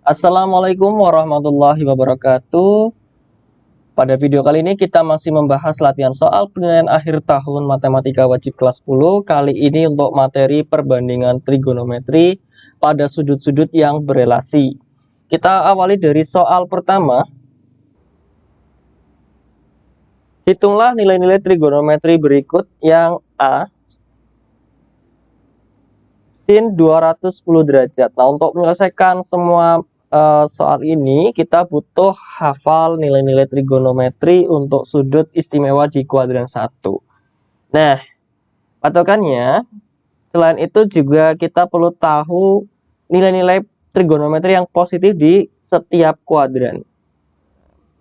Assalamualaikum warahmatullahi wabarakatuh. Pada video kali ini kita masih membahas latihan soal penilaian akhir tahun matematika wajib kelas 10. Kali ini untuk materi perbandingan trigonometri pada sudut-sudut yang berelasi. Kita awali dari soal pertama. Hitunglah nilai-nilai trigonometri berikut. Yang A, sin 210 derajat. Nah, untuk menyelesaikan semua soal ini kita butuh hafal nilai-nilai trigonometri untuk sudut istimewa di kuadran 1. Nah, patokannya selain itu juga kita perlu tahu nilai-nilai trigonometri yang positif di setiap kuadran.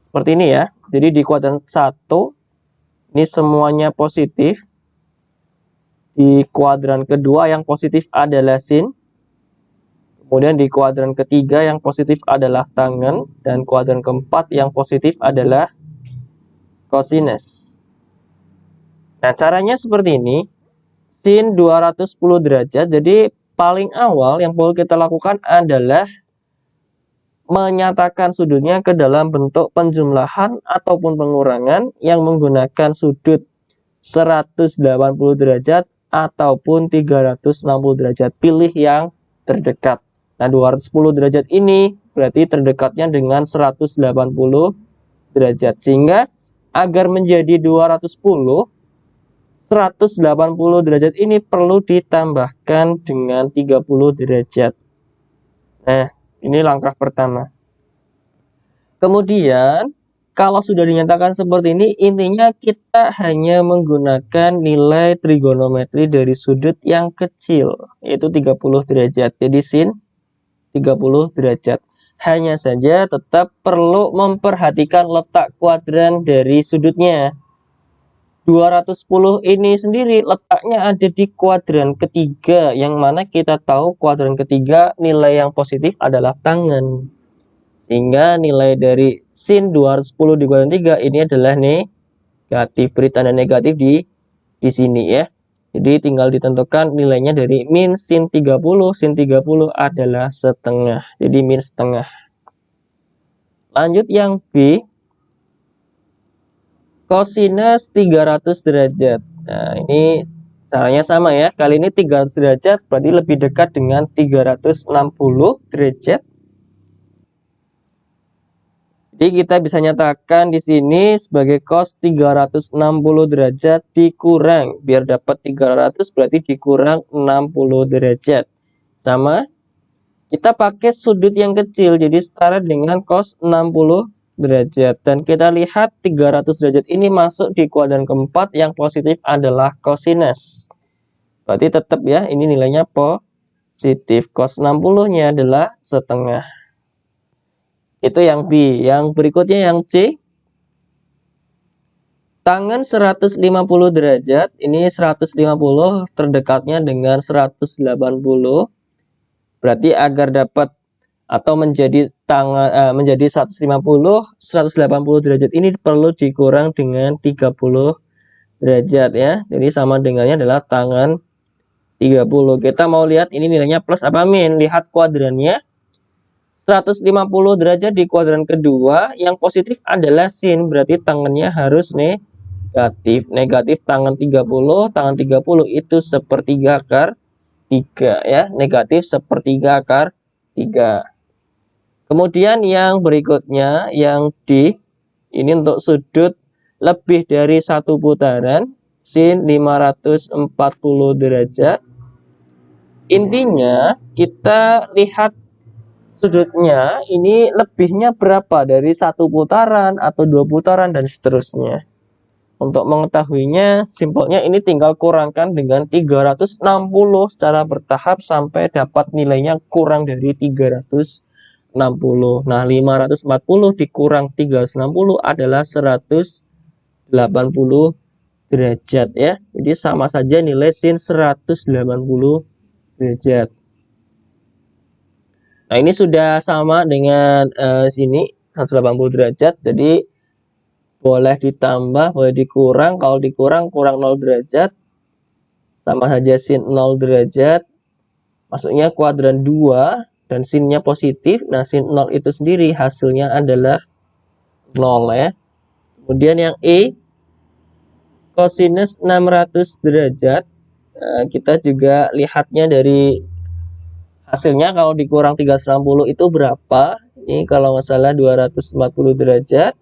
Seperti ini ya. Jadi di kuadran 1 ini semuanya positif. Di kuadran kedua yang positif adalah sin. Kemudian di kuadran ketiga yang positif adalah tangen. Dan kuadran keempat yang positif adalah kosinus. Nah, caranya seperti ini. Sin 210 derajat. Jadi paling awal yang perlu kita lakukan adalah menyatakan sudutnya ke dalam bentuk penjumlahan ataupun pengurangan yang menggunakan sudut 180 derajat ataupun 360 derajat. Pilih yang terdekat. Nah, 210 derajat ini berarti terdekatnya dengan 180 derajat. Sehingga agar menjadi 210, 180 derajat ini perlu ditambahkan dengan 30 derajat. Nah, ini langkah pertama. Kemudian kalau sudah dinyatakan seperti ini, intinya kita hanya menggunakan nilai trigonometri dari sudut yang kecil, yaitu 30 derajat. Jadi sin 30 derajat. Hanya saja tetap perlu memperhatikan letak kuadran dari sudutnya. 210 ini sendiri letaknya ada di kuadran ketiga, yang mana kita tahu kuadran ketiga nilai yang positif adalah tangen. Sehingga nilai dari sin 210 di kuadran 3 ini adalah negatif. Beri tanda negatif di sini ya. Jadi tinggal ditentukan nilainya dari min sin 30. Sin 30 adalah setengah. Jadi min setengah. Lanjut yang B. Kosinus 300 derajat. Nah, ini caranya sama ya. Kali ini 300 derajat berarti lebih dekat dengan 360 derajat. Jadi kita bisa nyatakan di sini sebagai cos 360 derajat dikurang. Biar dapat 300 berarti dikurang 60 derajat. Sama. Kita pakai sudut yang kecil. Jadi setara dengan cos 60 derajat. Dan kita lihat 300 derajat ini masuk di kuadran keempat yang positif adalah kosinus. Berarti tetap ya ini nilainya positif. Cos 60-nya adalah setengah. Itu yang B. Yang berikutnya yang C. Tangen 150 derajat. Ini 150 terdekatnya dengan 180. Berarti agar dapat atau menjadi menjadi 150, 180 derajat ini perlu dikurang dengan 30 derajat ya. Jadi sama dengannya adalah tangen 30. Kita mau lihat ini nilainya plus apa min. Lihat kuadrannya. 150 derajat di kuadran kedua, yang positif adalah sin, berarti tangannya harus negatif. Negatif tangan 30, tangan 30 itu sepertiga akar 3 ya, negatif sepertiga akar 3. Kemudian yang berikutnya, yang D, ini untuk sudut lebih dari satu putaran, sin 540 derajat. Intinya kita lihat sudutnya ini lebihnya berapa dari satu putaran atau 2 putaran dan seterusnya. Untuk mengetahuinya simpelnya ini tinggal kurangkan dengan 360 secara bertahap sampai dapat nilainya kurang dari 360. Nah, 540 dikurang 360 adalah 180 derajat ya. Jadi sama saja nilai sin 180 derajat. Nah, ini sudah sama dengan sini 180 derajat. Jadi boleh ditambah, boleh dikurang. Kalau dikurang, kurang 0 derajat. Sama saja sin 0 derajat. Masuknya kuadran 2. dan sinnya positif. Nah, sin 0 itu sendiri hasilnya adalah 0 ya. Kemudian yang E, kosinus 600 derajat. Nah, kita juga lihatnya dari hasilnya, kalau dikurang 360 itu berapa. Ini kalau nggak salah 240 derajat.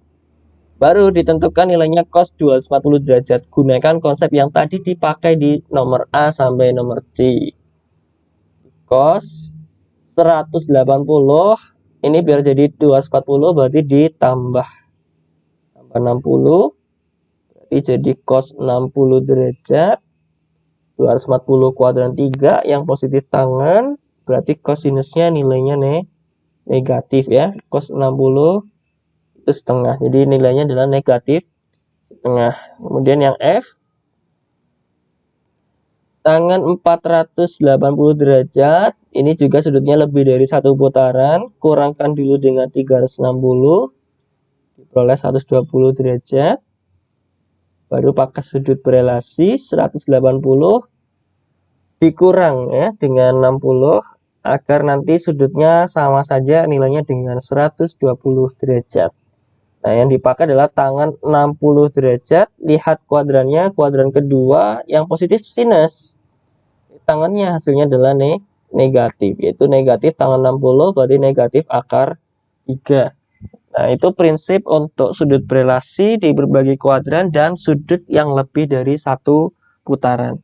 Baru ditentukan nilainya cos 240 derajat. Gunakan konsep yang tadi dipakai di nomor A sampai nomor C. Cos 180 ini biar jadi 240 berarti ditambah 60 berarti jadi cos 60 derajat. 240 kuadran 3 yang positif tangan berarti kosinusnya nilainya negatif ya. Cos 60 itu setengah, jadi nilainya adalah negatif setengah. Kemudian yang F, tangan 480 derajat, ini juga sudutnya lebih dari satu putaran, kurangkan dulu dengan 360 diperoleh 120 derajat. Baru pakai sudut berelasi 180 dikurang ya dengan 60 agar nanti sudutnya sama saja nilainya dengan 120 derajat. Nah, yang dipakai adalah tangan 60 derajat. Lihat kuadrannya, kuadran kedua yang positif sinus. Tangannya hasilnya adalah negatif, yaitu negatif tangan 60 berarti negatif akar 3. Nah, itu prinsip untuk sudut berelasi di berbagai kuadran dan sudut yang lebih dari satu putaran.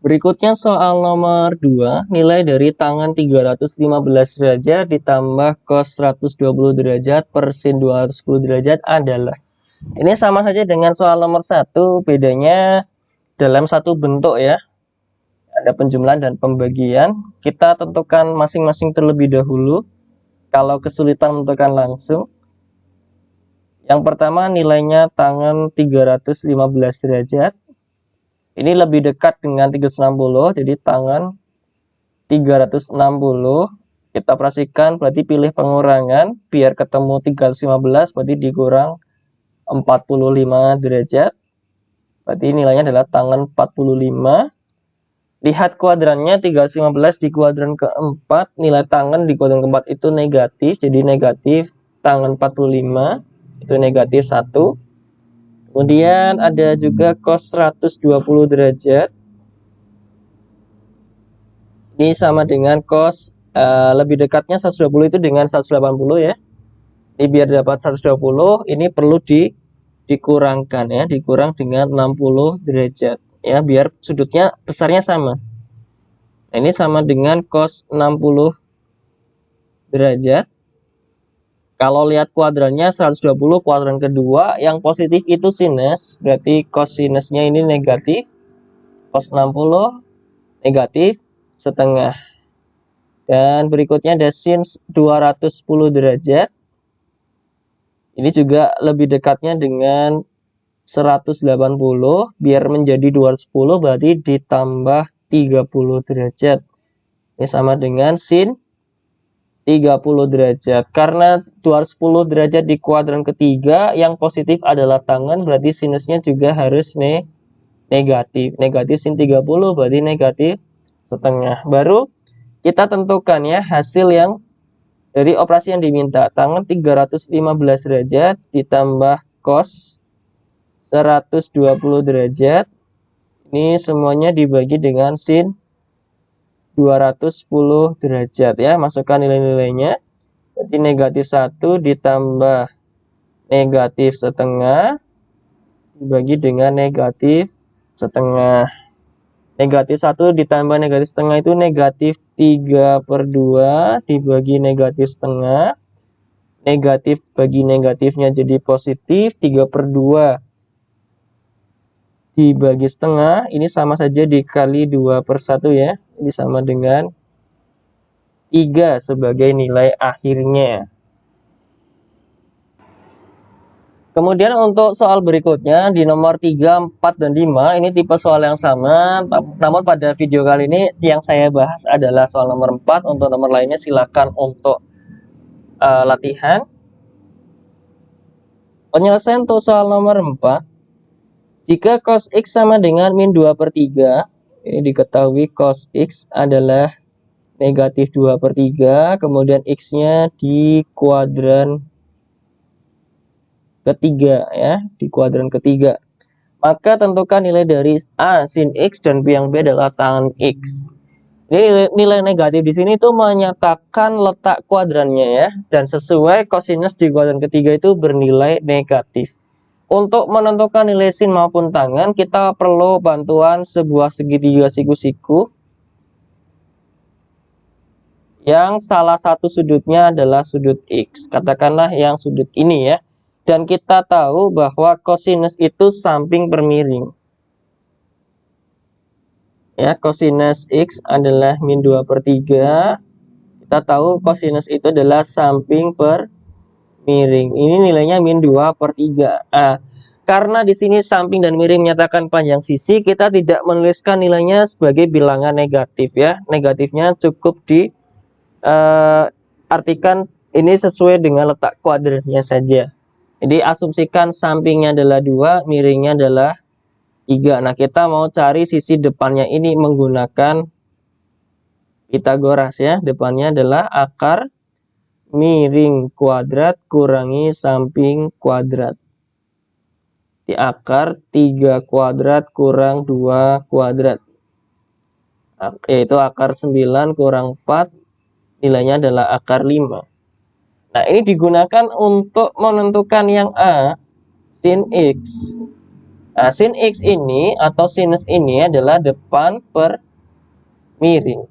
Berikutnya soal nomor 2, nilai dari tangan 315 derajat ditambah cos 120 derajat per sin 210 derajat adalah. Ini sama saja dengan soal nomor 1, bedanya dalam satu bentuk ya. Ada penjumlahan dan pembagian. Kita tentukan masing-masing terlebih dahulu. Kalau kesulitan menentukan langsung. Yang pertama nilainya tangan 315 derajat. Ini lebih dekat dengan 360, jadi tangan 360. Kita operasikan berarti pilih pengurangan, biar ketemu 315 berarti dikurang 45 derajat. Berarti nilainya adalah tangan 45. Lihat kuadrannya 315 di kuadran keempat, nilai tangan di kuadran keempat itu negatif, jadi negatif tangan 45 itu negatif 1. Kemudian ada juga cos 120 derajat. Ini sama dengan cos lebih dekatnya 120 itu dengan 180 ya. Ini biar dapat 120 ini perlu dikurangkan ya, dikurang dengan 60 derajat ya, biar sudutnya besarnya sama. Nah, ini sama dengan cos 60 derajat. Kalau lihat kuadrannya 120 kuadran kedua, yang positif itu sinus, berarti kosinusnya ini negatif. Cos 60 negatif setengah. Dan berikutnya ada sin 210 derajat. Ini juga lebih dekatnya dengan 180, biar menjadi 210 berarti ditambah 30 derajat. Ini sama dengan sin 30 derajat. Karena 210 derajat di kuadran ketiga, yang positif adalah tangan, berarti sinusnya juga harus negatif. Negatif sin 30 berarti negatif setengah. Baru kita tentukan ya hasil yang dari operasi yang diminta. Tangan 315 derajat ditambah cos 120 derajat. Ini semuanya dibagi dengan sin 210 derajat ya, masukkan nilai-nilainya. Jadi negatif 1 ditambah negatif setengah dibagi dengan negatif setengah. Negatif 1 ditambah negatif setengah itu negatif 3/2 dibagi negatif setengah. Negatif bagi negatifnya jadi positif, 3/2 dibagi setengah, ini sama saja dikali 2/1 ya. Ini sama dengan 3 sebagai nilai akhirnya. Kemudian untuk soal berikutnya di nomor 3, 4, dan 5, ini tipe soal yang sama. Namun pada video kali ini yang saya bahas adalah soal nomor 4. Untuk nomor lainnya silakan untuk latihan. Penyelesaian untuk soal nomor 4. Jika cos X sama dengan min 2/3, ini diketahui cos X adalah negatif 2/3, kemudian X-nya di kuadran ketiga ya, di kuadran ketiga. Maka tentukan nilai dari A sin X dan B yang B adalah tangen X. Ini nilai negatif di sini tuh menyatakan letak kuadrannya ya, dan sesuai kosinus di kuadran ketiga itu bernilai negatif. Untuk menentukan nilai sin maupun tangen, kita perlu bantuan sebuah segitiga siku-siku yang salah satu sudutnya adalah sudut X. Katakanlah yang sudut ini ya. Dan kita tahu bahwa kosinus itu samping per miring. Ya, kosinus X adalah min 2/3. Kita tahu kosinus itu adalah samping per miring. Ini nilainya min 2/3. Karena di sini samping dan miring menyatakan panjang sisi, kita tidak menuliskan nilainya sebagai bilangan negatif ya. Negatifnya cukup di artikan ini sesuai dengan letak kuadrannya saja. Jadi asumsikan sampingnya adalah 2, miringnya adalah 3. Nah, kita mau cari sisi depannya ini menggunakan Pitagoras ya. Depannya adalah akar miring kuadrat kurangi samping kuadrat. Di akar 3 kuadrat kurang 2 kuadrat. Yaitu akar 9 kurang 4, nilainya adalah akar 5. Nah, ini digunakan untuk menentukan yang A, sin X. Nah, sin X ini atau sinus ini adalah depan per miring.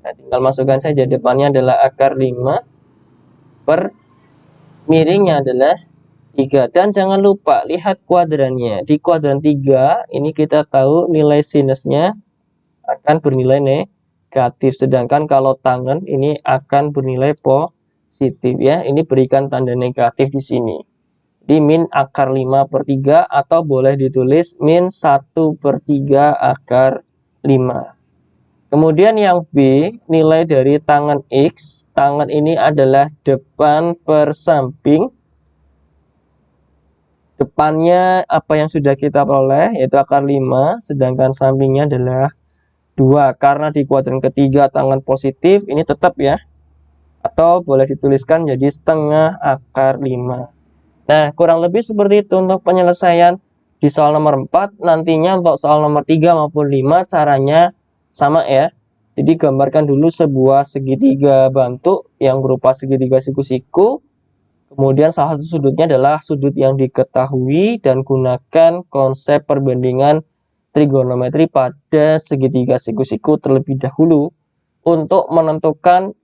Nah, tinggal masukkan saja, depannya adalah akar 5 per miringnya adalah 3. Dan jangan lupa lihat kuadrannya. Di kuadran 3 ini kita tahu nilai sinusnya akan bernilai negatif. Sedangkan kalau tangen ini akan bernilai positif ya. Ini berikan tanda negatif di sini. Di min akar 5/3 atau boleh ditulis min 1/3 akar 5. Kemudian yang B, nilai dari tangen X. Tangen ini adalah depan per samping. Depannya apa yang sudah kita peroleh, yaitu akar 5. Sedangkan sampingnya adalah 2. Karena di kuadran ketiga tangen positif, ini tetap ya. Atau boleh dituliskan jadi setengah akar 5. Nah, kurang lebih seperti itu untuk penyelesaian di soal nomor 4. Nantinya untuk soal nomor 3 maupun 5 caranya sama ya. Jadi gambarkan dulu sebuah segitiga bentuk yang berupa segitiga siku-siku. Kemudian salah satu sudutnya adalah sudut yang diketahui dan gunakan konsep perbandingan trigonometri pada segitiga siku-siku terlebih dahulu untuk menentukan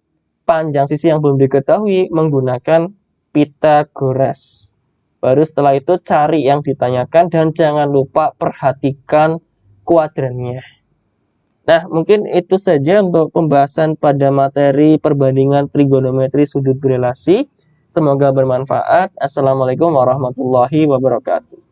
panjang sisi yang belum diketahui menggunakan Pitagoras. Baru setelah itu cari yang ditanyakan dan jangan lupa perhatikan kuadrannya. Nah, mungkin itu saja untuk pembahasan pada materi perbandingan trigonometri sudut berelasi. Semoga bermanfaat. Assalamualaikum warahmatullahi wabarakatuh.